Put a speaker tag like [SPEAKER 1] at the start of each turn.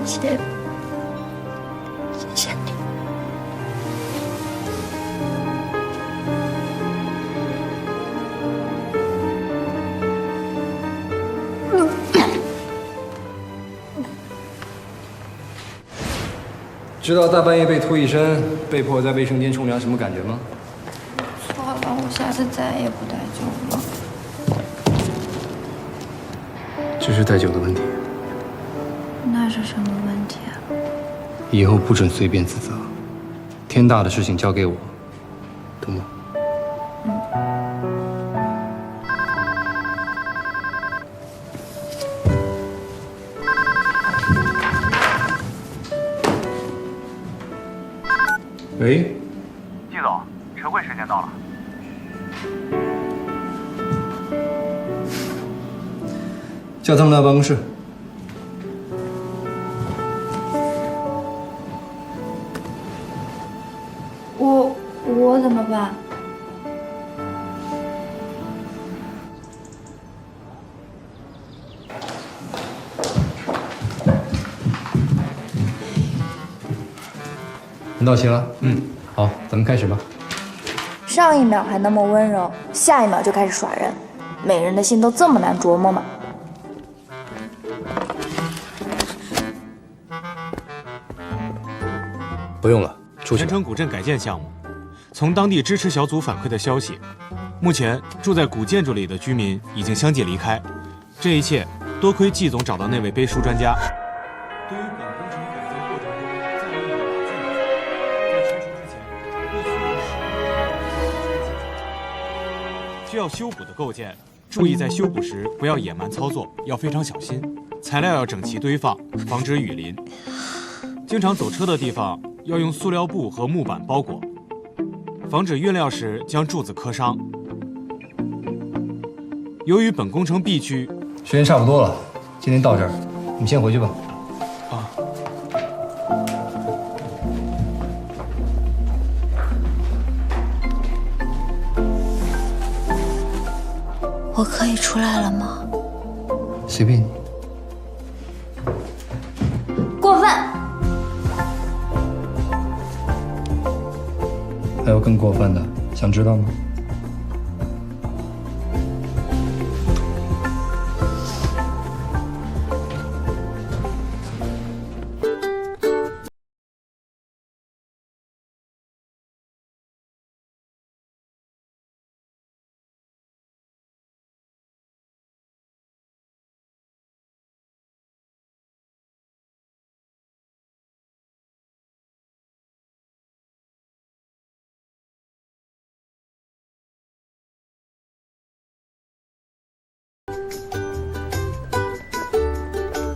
[SPEAKER 1] 谢，谢谢你。
[SPEAKER 2] 知道大半夜被脱一身，被迫在卫生间冲凉什么感觉吗？
[SPEAKER 1] 错了，我下次再也不带酒了。
[SPEAKER 2] 只是带酒的问题，
[SPEAKER 1] 那是什么问题啊？
[SPEAKER 2] 以后不准随便自责，天大的事情交给我，懂吗？喂，
[SPEAKER 3] 季总，晨会时间到了。
[SPEAKER 2] 叫他们到办公室。
[SPEAKER 1] 我怎么办？
[SPEAKER 2] 你到齐了？好，咱们开始吧。
[SPEAKER 4] 上一秒还那么温柔，下一秒就开始耍人，美人的心都这么难琢磨吗？
[SPEAKER 2] 不用了，出去吧。
[SPEAKER 5] 前城古镇改建项目，从当地支持小组反馈的消息，目前住在古建筑里的居民已经相继离开。这一切多亏季总找到那位背书专家。对于本工程改造过程中再利用瓦件的在拆除之前，必须有需要修补的构件，注意在修补时不要野蛮操作，要非常小心。材料要整齐堆放，防止雨淋。经常走车的地方要用塑料布和木板包裹，防止运料时将柱子磕伤。由于本工程 B 区
[SPEAKER 2] 时间差不多了，今天到这儿，你们先回去吧。
[SPEAKER 1] 我可以出来了吗？
[SPEAKER 2] 随便你。
[SPEAKER 4] 过分！
[SPEAKER 2] 还有更过分的，想知道吗？